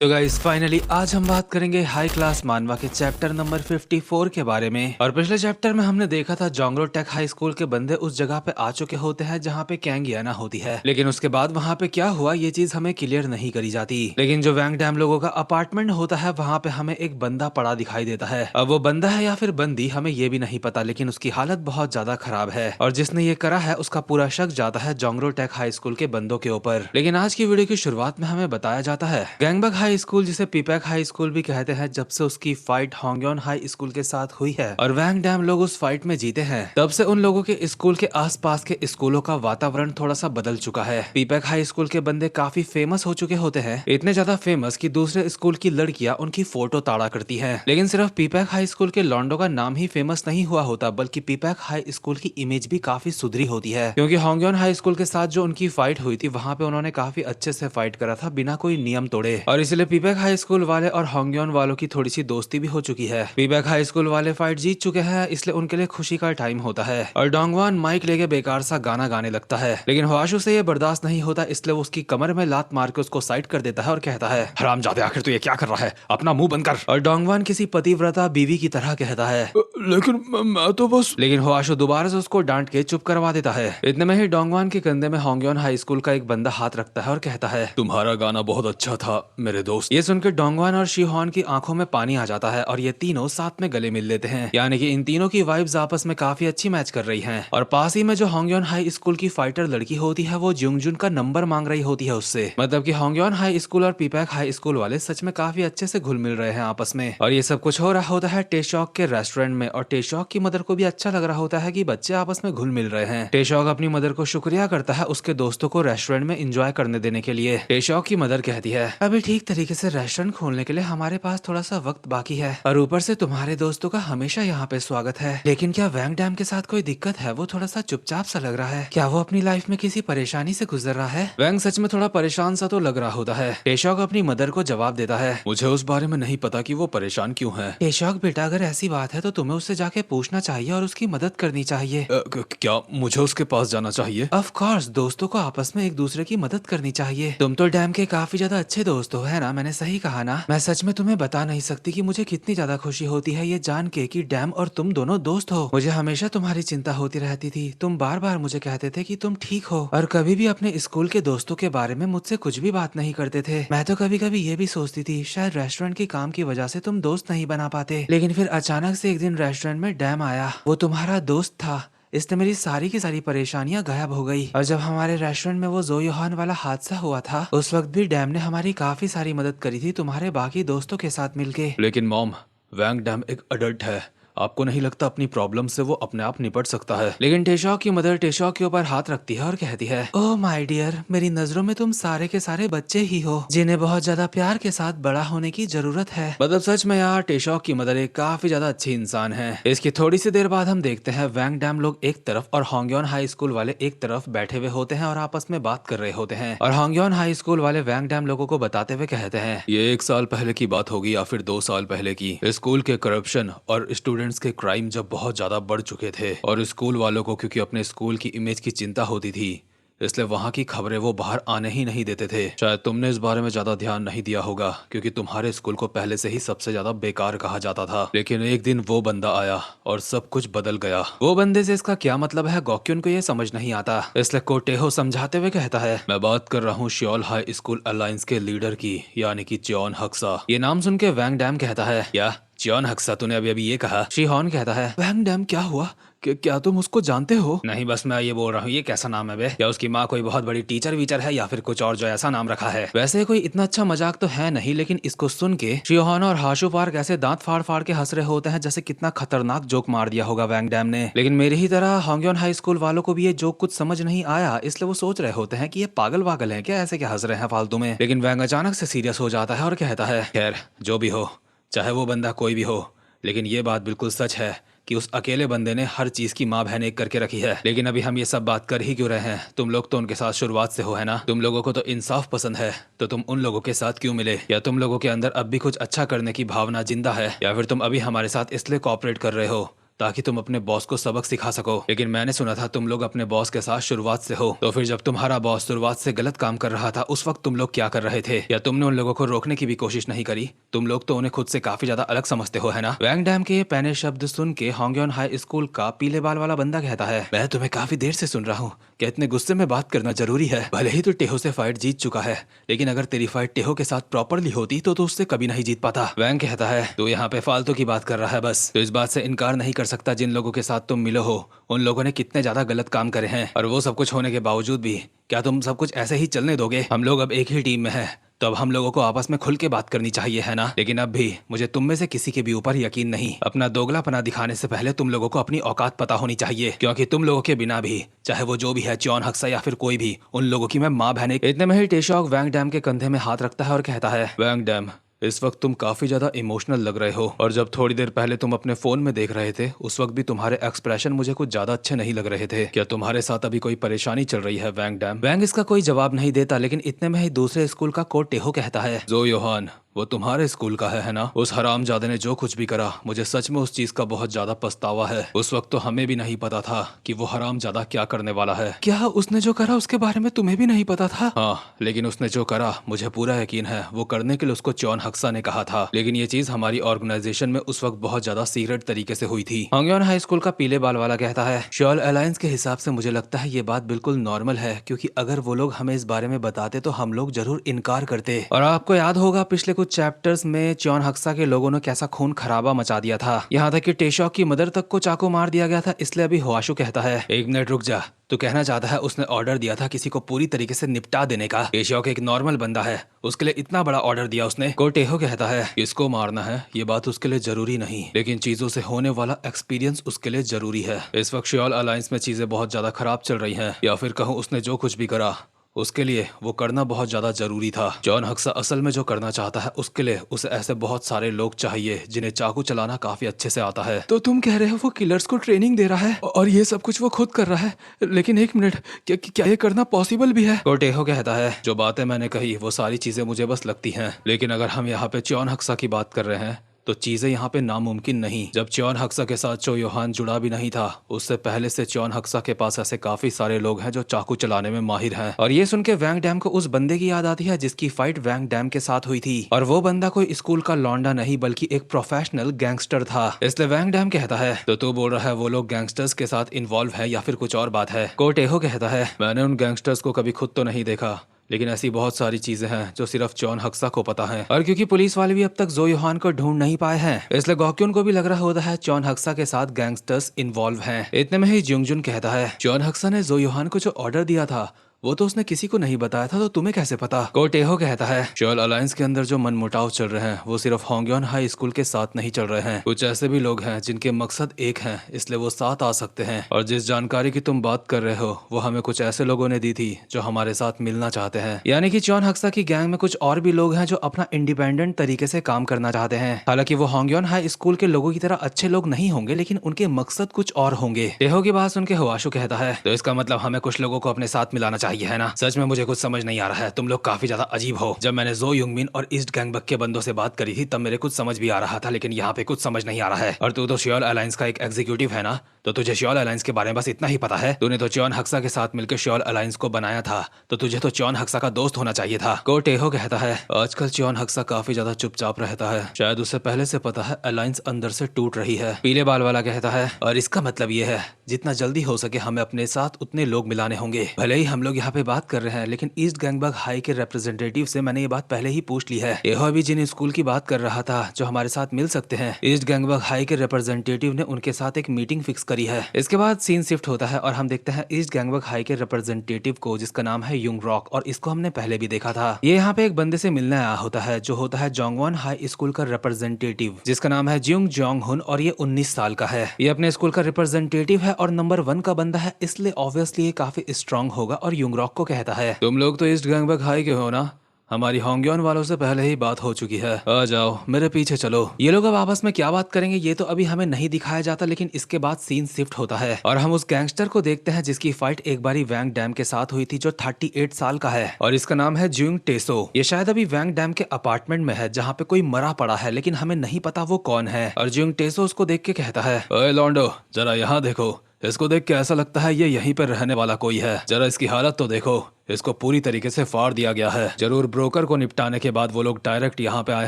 तो guys finally आज हम बात करेंगे हाई क्लास मानवा के चैप्टर नंबर 54 के बारे में। और पिछले चैप्टर में हमने देखा था जोंगलो टेक हाई स्कूल के बंदे उस जगह पे आ चुके होते हैं जहाँ पे कैंगियाना होती है, लेकिन उसके बाद वहाँ पे क्या हुआ ये चीज हमें क्लियर नहीं करी जाती। लेकिन जो वैंग डैम लोगों का अपार्टमेंट होता है वहाँ पे हमें एक बंदा पड़ा दिखाई देता है। अब वो बंदा है या फिर बंदी हमें ये भी नहीं पता, लेकिन उसकी हालत बहुत ज्यादा खराब है और जिसने ये करा है उसका पूरा शक जाता है जोंगलो टेक हाई स्कूल के बंदों के ऊपर। लेकिन आज की वीडियो की शुरुआत में हमें बताया जाता है गैंगबक हाई स्कूल, जिसे पीपैक हाई स्कूल भी कहते हैं, जब से उसकी फाइट होंगयोन हाई स्कूल के साथ हुई है और वैंग डैम लोग उस फाइट में जीते हैं, तब से उन लोगों के स्कूल के आसपास के स्कूलों का वातावरण थोड़ा सा बदल चुका है। पीपैक हाई स्कूल के बंदे काफी फेमस हो चुके होते हैं, इतने ज्यादा फेमस कि दूसरे स्कूल की लड़कियां उनकी फोटो ताड़ा करती हैं। लेकिन सिर्फ पीपैक हाई स्कूल के लॉन्डो का नाम ही फेमस नहीं हुआ होता, बल्कि पीपैक हाई स्कूल की इमेज भी काफी सुधरी होती है, क्योंकि होंगयोन हाई स्कूल के साथ जो उनकी फाइट हुई थी वहां पे उन्होंने काफी अच्छे से फाइट करा था बिना कोई नियम तोड़े, और इसलिए पीपैक हाई स्कूल वाले और होंगयोन वालों की थोड़ी सी दोस्ती भी हो चुकी है। पीपैक हाई स्कूल वाले फाइट जीत चुके हैं, इसलिए उनके लिए खुशी का टाइम होता है और डोंगवान माइक लेके बेकार सा गाना गाने लगता है। लेकिन ह्वाशु से ये बर्दाश्त नहीं होता, इसलिए वो उसकी कमर में लात मार के उसको साइड कर देता है और कहता है, हरामजादे आखिर तू ये क्या कर रहा है, अपना मुंह बंद कर। और डोंगवान किसी पतिव्रता बीवी की तरह कहता है, लेकिन मैं तो बस। लेकिन ह्वाशु दोबारा से उसको डांट के चुप करवा देता है। इतने में ही डोंगवान के कंधे में होंगयोन हाई स्कूल का एक बंदा हाथ रखता है और कहता है, तुम्हारा गाना बहुत अच्छा था मेरे दोस्त। ये सुनकर डोंगवान और शिहोन की आंखों में पानी आ जाता है और ये तीनों साथ में गले मिल लेते हैं, यानी कि इन तीनों की वाइब्स आपस में काफी अच्छी मैच कर रही हैं। और पास ही में जो होंगयोन हाई स्कूल की फाइटर लड़की होती है वो जुंगजुन का नंबर मांग रही होती है उससे, मतलब कि होंगयोन हाई स्कूल और पीपैक हाई स्कूल वाले सच में काफी अच्छे से घुल मिल रहे हैं आपस में। और ये सब कुछ हो रहा होता है टेशॉक के रेस्टोरेंट में, और टेशॉक की मदर को भी अच्छा लग रहा होता है कि बच्चे आपस में घुल मिल रहे हैं। टेशॉक अपनी मदर को शुक्रिया करता है उसके दोस्तों को रेस्टोरेंट में एंजॉय करने देने के लिए। टेशॉक की मदर कहती है, अभी ठीक तरीके से रेस्टोरेंट खोलने के लिए हमारे पास थोड़ा सा वक्त बाकी है, और ऊपर से तुम्हारे दोस्तों का हमेशा यहाँ पे स्वागत है। लेकिन क्या वैंग डैम के साथ कोई दिक्कत है? वो थोड़ा सा चुपचाप सा लग रहा है, क्या वो अपनी लाइफ में किसी परेशानी से गुजर रहा है? वैंग सच में थोड़ा परेशान सा तो लग रहा होता है। टेशॉक अपनी मदर को जवाब देता है, मुझे उस बारे में नहीं पता कि वो परेशान क्यों है। टेशॉक बेटा, अगर ऐसी बात है तो तुम्हें उससे जाके पूछना चाहिए और उसकी मदद करनी चाहिए। क्या मुझे उसके पास जाना चाहिए? ऑफ कोर्स, दोस्तों को आपस में एक दूसरे की मदद करनी चाहिए। तुम तो डैम के काफी ज्यादा अच्छे दोस्त हो, है ना? मैंने सही कहा ना? मैं सच में तुम्हें बता नहीं सकती कि मुझे कितनी ज्यादा खुशी होती है ये जान के कि डैम और तुम दोनों दोस्त हो। मुझे हमेशा तुम्हारी चिंता होती रहती थी, तुम बार बार मुझे कहते थे कि तुम ठीक हो, और कभी भी अपने स्कूल के दोस्तों के बारे में मुझसे कुछ भी बात नहीं करते थे। मैं तो कभी कभी ये भी सोचती थी शायद रेस्टोरेंट के काम की वजह से तुम दोस्त नहीं बना पाते, लेकिन फिर अचानक से एक दिन रेस्टोरेंट में डैम आया, वो तुम्हारा दोस्त था, इसने मेरी सारी की सारी परेशानियां गायब हो गई। और जब हमारे रेस्टोरेंट में वो जोयोहान वाला हादसा हुआ था उस वक्त भी डैम ने हमारी काफी सारी मदद करी थी तुम्हारे बाकी दोस्तों के साथ मिलके। लेकिन मॉम, वैंग डैम एक अडल्ट है, आपको नहीं लगता अपनी प्रॉब्लम से वो अपने आप निपट सकता है? लेकिन टेशॉक की मदर टेशॉक के ऊपर हाथ रखती है और कहती है, ओह माय डियर, मेरी नजरों में तुम सारे के सारे बच्चे ही हो जिन्हें बहुत ज्यादा प्यार के साथ बड़ा होने की जरूरत है। मतलब सच में यार, टेशॉक की मदर एक काफी ज्यादा अच्छी इंसान है। इसकी थोड़ी सी देर बाद हम देखते हैं वैंग डैम लोग एक तरफ और होंगयोन हाई स्कूल वाले एक तरफ बैठे हुए होते हैं और आपस में बात कर रहे होते हैं। और होंगयोन हाई स्कूल वाले वैंग डैम लोगों को बताते हुए कहते हैं, ये 1 साल पहले की बात होगी या फिर 2 साल पहले की। स्कूल के करप्शन और स्टूडेंट्स के क्राइम जब बहुत ज्यादा बढ़ चुके थे और स्कूल वालों को क्योंकि अपने स्कूल की इमेज की चिंता होती थी, इसलिए वहाँ की खबरें वो बाहर आने ही नहीं देते थे। शायद तुमने इस बारे में ज्यादा ध्यान नहीं दिया होगा क्योंकि तुम्हारे स्कूल को पहले से ही सबसे ज्यादा बेकार कहा जाता था। लेकिन एक दिन वो बंदा आया और सब कुछ बदल गया। वो बंदे से इसका क्या मतलब है गोक्युन को ये समझ नहीं आता, इसलिए कोटेहो समझाते हुए कहता है, मैं बात कर रहा हूँ श्योल हाई स्कूल अलायंस के लीडर की, यानी कि च्योन हक्सा। ये नाम सुन के वैंग डैम कहता है, क्या च्योन हक्सा तूने अभी अभी ये कहा? शिहोन कहता है, वैंग डैम क्या हुआ, क्या तुम उसको जानते हो? नहीं, बस मैं ये बोल रहा हूँ ये कैसा नाम है बे? क्या उसकी माँ कोई बहुत बड़ी टीचर वीचर है या फिर कुछ और जो ऐसा नाम रखा है? वैसे कोई इतना अच्छा मजाक तो है नहीं, लेकिन इसको सुन के शिहोन और हाशु पार्क ऐसे दांत फाड़ फाड़ के हंस रहे होते हैं जैसे कितना खतरनाक जोक मार दिया होगा वैंग डैम ने। लेकिन मेरी ही तरह होंगयोन हाई स्कूल वालों को भी ये जोक कुछ समझ नहीं आया, इसलिए वो सोच रहे होते हैं कि ये पागल वागल है क्या, ऐसे क्या हंस रहे हैं फालतू में। लेकिन वैंग अचानक से सीरियस हो जाता है और कहता है, खैर जो भी हो, चाहे वो बंदा कोई भी हो, लेकिन ये बात बिल्कुल सच है कि उस अकेले बंदे ने हर चीज की माँ बहन एक करके रखी है। लेकिन अभी हम ये सब बात कर ही क्यों रहे हैं? तुम लोग तो उनके साथ शुरुआत से हो, है ना? तुम लोगों को तो इंसाफ पसंद है, तो तुम उन लोगों के साथ क्यों मिले? या तुम लोगों के अंदर अब भी कुछ अच्छा करने की भावना जिंदा है, या फिर तुम अभी हमारे साथ इसलिए कॉपरेट कर रहे हो ताकि तुम अपने बॉस को सबक सिखा सको। लेकिन मैंने सुना था तुम लोग अपने बॉस के साथ शुरुआत से हो, तो फिर जब तुम्हारा बॉस शुरुआत से गलत काम कर रहा था उस वक्त तुम लोग क्या कर रहे थे? या तुमने उन लोगों को रोकने की भी कोशिश नहीं करी? तुम लोग तो उन्हें खुद से काफी ज्यादा अलग समझते हो, है ना? वैंग डैम के ये पहले शब्द सुन के होंगयोन हाई स्कूल का पीले बाल वाला बंदा कहता है, मैं तुम्हें काफी देर से सुन रहा हूँ। क्या इतने गुस्से में बात करना जरूरी है? भले ही तू टेहो से फाइट जीत चुका है, लेकिन अगर तेरी फाइट टेहो के साथ प्रॉपरली होती तो तू उससे कभी नहीं जीत पाता। वैंग कहता है, तू यहाँ पे फालतू की बात कर रहा है बस। तो इस बात से इनकार नहीं कर सकता जिन लोगों के साथ तुम मिले हो उन लोगों ने कितने ज्यादा गलत काम करे हैं, और वो सब कुछ होने के बावजूद भी क्या तुम सब कुछ ऐसे ही चलने दोगे? हम लोग अब एक ही टीम में हैं, तो अब हम लोगों को आपस में खुल के बात करनी चाहिए, है ना? लेकिन अब भी मुझे तुम में से किसी के भी ऊपर यकीन नहीं। अपना दोगलापना दिखाने से पहले तुम लोगों को अपनी औकात पता होनी चाहिए, क्योंकि तुम लोगों के बिना भी, चाहे वो जो भी है, च्योन हक्सा या फिर कोई भी, उन लोगों की मैं माँ बहन। इतने में ही टेशॉक वैंग डैम के कंधे में हाथ रखता है और कहता है, वैंग डैम, इस वक्त तुम काफी ज्यादा इमोशनल लग रहे हो, और जब थोड़ी देर पहले तुम अपने फोन में देख रहे थे उस वक्त भी तुम्हारे एक्सप्रेशन मुझे कुछ ज्यादा अच्छे नहीं लग रहे थे। क्या तुम्हारे साथ अभी कोई परेशानी चल रही है वैंग डैम? वैंग इसका कोई जवाब नहीं देता, लेकिन इतने में ही दूसरे स्कूल का कोच टेहो कहता है, जो योहान, वो तुम्हारे स्कूल का है ना? उस हरामजादे ने जो कुछ भी करा, मुझे सच में उस चीज का बहुत ज्यादा पछतावा है। उस वक्त तो हमें भी नहीं पता था कि वो हरामजादा क्या करने वाला है। क्या उसने जो करा उसके बारे में तुम्हें भी नहीं पता था? हाँ, लेकिन उसने जो करा मुझे पूरा यकीन है वो करने के लिए उसको च्योन हक्सा ने कहा था। लेकिन ये चीज हमारी ऑर्गेनाइजेशन में उस वक्त बहुत ज्यादा सीक्रेट तरीके से हुई थी। होंगयोन हाई स्कूल का पीले बाल वाला कहता है, श्योल अलायंस के हिसाब से मुझे लगता है ये बात बिल्कुल नॉर्मल है, क्योंकि अगर वो लोग हमें इस बारे में बताते तो हम लोग जरूर इनकार करते। और आपको याद होगा पिछले कुछ चैप्टर्स में च्योन हक्सा के लोगों ने कैसा खून खराबा मचा दिया था, यहाँ तक कि टेशॉक की मदर तक को चाकू मार दिया गया था। इसलिए अभी हुआशु कहता है, एक मिनट रुक जा, तो कहना चाहता है उसने ऑर्डर दिया था किसी को पूरी तरीके से निपटा देने का। टेशॉक एक नॉर्मल बंदा है, उसके लिए इतना बड़ा ऑर्डर दिया उसने? कोटेहो कहता है, किसको मारना है ये बात उसके लिए जरूरी नहीं, लेकिन चीजों से होने वाला एक्सपीरियंस उसके लिए जरूरी है। इस वक्त श्योल अलायंस में चीजें बहुत ज्यादा खराब चल रही हैं, या फिर कहूँ उसने जो कुछ भी करा उसके लिए वो करना बहुत ज्यादा जरूरी था। च्योन हक्सा असल में जो करना चाहता है उसके लिए उसे ऐसे बहुत सारे लोग चाहिए जिन्हें चाकू चलाना काफी अच्छे से आता है। तो तुम कह रहे हो वो किलर्स को ट्रेनिंग दे रहा है और ये सब कुछ वो खुद कर रहा है? लेकिन एक मिनट, क्या ये करना पॉसिबल भी है? कोटेहो कहता है, जो बातें मैंने कही वो सारी चीजें मुझे बस लगती हैं, लेकिन अगर हम यहाँ पे च्योन हक्सा की बात कर रहे हैं तो चीजें यहाँ पे नामुमकिन नहीं। जब च्योन हक्सा के साथ चो योहान जुड़ा भी नहीं था उससे पहले से च्योन हक्सा के पास ऐसे काफी सारे लोग हैं जो चाकू चलाने में माहिर हैं। और ये सुन के वैंग डैम को उस बंदे की याद आती है जिसकी फाइट वैंग डैम के साथ हुई थी, और वो बंदा कोई स्कूल का लौंडा नहीं बल्कि एक प्रोफेशनल गैंगस्टर था। इसलिए वैंग डैम कहता है, तो तू बोल रहा है वो लोग गैंगस्टर्स के साथ इन्वॉल्व है या फिर कुछ और बात है? कोटेहो कहता है, मैंने उन गैंगस्टर्स को कभी खुद तो नहीं देखा, लेकिन ऐसी बहुत सारी चीजें हैं जो सिर्फ च्योन हक्सा को पता है। और क्योंकि पुलिस वाले भी अब तक जो योहान को ढूंढ नहीं पाए हैं, इसलिए गॉक्यून को भी लग रहा होता है च्योन हक्सा के साथ गैंगस्टर्स इन्वॉल्व हैं। इतने में ही जुंगजुन कहता है, च्योन हक्सा ने जो योहान को जो ऑर्डर दिया था वो तो उसने किसी को नहीं बताया था, तो तुम्हें कैसे पता? कोटेहो कहता है, श्योल अलायंस के अंदर जो मनमुटाव चल रहे हैं वो सिर्फ होंगयोन हाई स्कूल के साथ नहीं चल रहे हैं, कुछ ऐसे भी लोग हैं जिनके मकसद एक हैं, इसलिए वो साथ आ सकते हैं। और जिस जानकारी की तुम बात कर रहे हो वो हमें कुछ ऐसे लोगों ने दी थी जो हमारे साथ मिलना चाहते हैं। यानी कि च्योन हक्सा की गैंग में कुछ और भी लोग हैं जो अपना इंडिपेंडेंट तरीके से काम करना चाहते हैं। हालांकि वो होंगयोन हाई स्कूल के लोगों की तरह अच्छे लोग नहीं होंगे, लेकिन उनके मकसद कुछ और होंगे। टेहो की बात सुन के हुआशु कहता है, तो इसका मतलब हमें कुछ लोगों को अपने साथ मिलाना चाहिए, है ना? सच में मुझे कुछ समझ नहीं आ रहा है, तुम लोग काफी ज्यादा अजीब हो। जब मैंने जो युंगमिन और ईस्ट गैंगबक के बंदों से बात करी थी तब मेरे कुछ समझ भी आ रहा था, लेकिन यहाँ पे कुछ समझ नहीं आ रहा है। और तू तो श्योल अलायंस का एक एग्जीक्यूटिव है ना, तो तुझे श्योल अलायंस के बारे में बस इतना ही पता है? तूने तो च्योन हक्सा के साथ मिलकर श्योल अलायंस को बनाया था, तो तुझे तो च्योन हक्सा का दोस्त होना चाहिए था। कोटेहो कहता है, आजकल च्योन हक्सा काफी ज्यादा चुपचाप रहता है, शायद उसे पहले से पता है अलायंस अंदर से टूट रही है। पीले बाल वाला कहता है, और इसका मतलब ये है जितना जल्दी हो सके हमें अपने साथ उतने लोग मिलाने होंगे। भले ही हम लोग यहाँ पे बात कर रहे हैं, लेकिन ईस्ट गैंगबक हाई के रिप्रेजेंटेटिव से मैंने ये बात पहले ही पूछ ली है। यह भी जिन स्कूल की बात कर रहा था जो हमारे साथ मिल सकते हैं, ईस्ट गैंगबक हाई के रिप्रेजेंटेटिव ने उनके साथ एक मीटिंग फिक्स करी है। इसके बाद सीन शिफ्ट होता है और हम देखते हैं ईस्ट गैंगबक हाई के रिप्रेजेंटेटिव को, जिसका नाम है युंग रॉक, और इसको हमने पहले भी देखा था। ये यहाँ पे एक बंदे से मिलने आया होता है जो होता है जोंगवॉन हाई स्कूल का रिप्रेजेंटेटिव, जिसका नाम है जिंग जोंग हुन, और ये 19 साल का है। ये अपने स्कूल का रिप्रेजेंटेटिव है और नंबर 1 का बंदा है, इसलिए ऑब्वियसली ये काफी स्ट्रांग होगा। और युंग रॉक को कहता है, तुम लोग तो ईस्ट गैंगबक हाई के हो ना? हमारी होंग्योन वालों से पहले ही बात हो चुकी है। आ जाओ मेरे पीछे चलो। ये लोग अब आपस में क्या बात करेंगे ये तो अभी हमें नहीं दिखाया जाता, लेकिन इसके बाद सीन शिफ्ट होता है और हम उस गैंगस्टर को देखते हैं जिसकी फाइट एक बारी वैंग डैम के साथ हुई थी, जो 38 साल का है और इसका नाम है ज्यूंग टेसो। ये शायद अभी वैंग डैम के अपार्टमेंट में है जहाँ पे कोई मरा पड़ा है, लेकिन हमें नहीं पता वो कौन है। और ज्यूंग टेसो उसको देख के कहता है, ओए लॉन्डो, जरा यहाँ देखो। इसको देख के ऐसा लगता है ये यहीं पर रहने वाला कोई है। जरा इसकी हालत तो देखो, इसको पूरी तरीके से फाड़ दिया गया है। जरूर ब्रोकर को निपटाने के बाद वो लोग डायरेक्ट यहाँ पे आए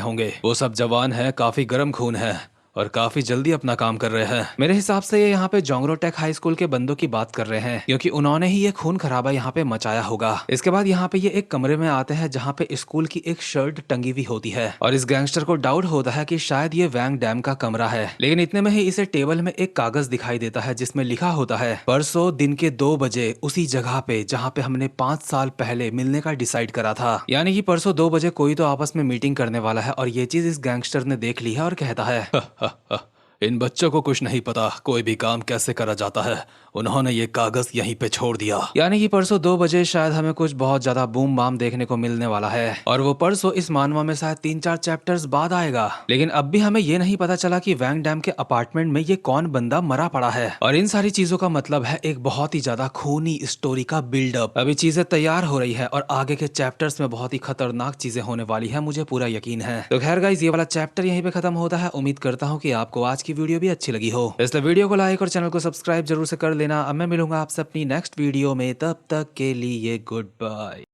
होंगे। वो सब जवान है, काफी गर्म खून है और काफी जल्दी अपना काम कर रहे हैं। मेरे हिसाब से ये यहाँ पे जोंग्रो टेक हाई स्कूल के बंदों की बात कर रहे हैं, क्योंकि उन्होंने ही ये खून खराबा यहाँ पे मचाया होगा। इसके बाद यहाँ पे ये एक कमरे में आते हैं जहाँ पे स्कूल की एक शर्ट टंगी हुई होती है और इस गैंगस्टर को डाउट होता है कि शायद ये वैंग डैम का कमरा है। लेकिन इतने में ही इसे टेबल में एक कागज दिखाई देता है जिसमें लिखा होता है, परसों दिन के 2 बजे उसी जगह पे जहाँ पे हमने 5 साल पहले मिलने का डिसाइड करा था। यानी कि परसों 2 बजे कोई तो आपस में मीटिंग करने वाला है और ये चीज इस गैंगस्टर ने देख ली है और कहता है इन बच्चों को कुछ नहीं पता कोई भी काम कैसे करा जाता है, उन्होंने ये कागज यहीं पे छोड़ दिया। यानी कि परसों 2 बजे शायद हमें कुछ बहुत ज्यादा बूम बाम देखने को मिलने वाला है और वो परसों इस मानवा में शायद 3-4 चैप्टर्स बाद आएगा। लेकिन अब भी हमें ये नहीं पता चला कि वैंग डैम के अपार्टमेंट में ये कौन बंदा मरा पड़ा है। और इन सारी चीजों का मतलब है एक बहुत ही ज्यादा खूनी स्टोरी का बिल्डअप। अभी चीजें तैयार हो रही है और आगे के चैप्टर्स में बहुत ही खतरनाक चीजें होने वाली है, मुझे पूरा यकीन है। तो खैर गाइस, ये वाला चैप्टर यहीं पे खत्म होता है। उम्मीद करता हूँ कि आपको आज की वीडियो भी अच्छी लगी हो, इसलिए वीडियो को लाइक और चैनल को सब्सक्राइब जरूर से कर लेना। अब मैं मिलूंगा आपसे अपनी नेक्स्ट वीडियो में, तब तक के लिए गुड बाय।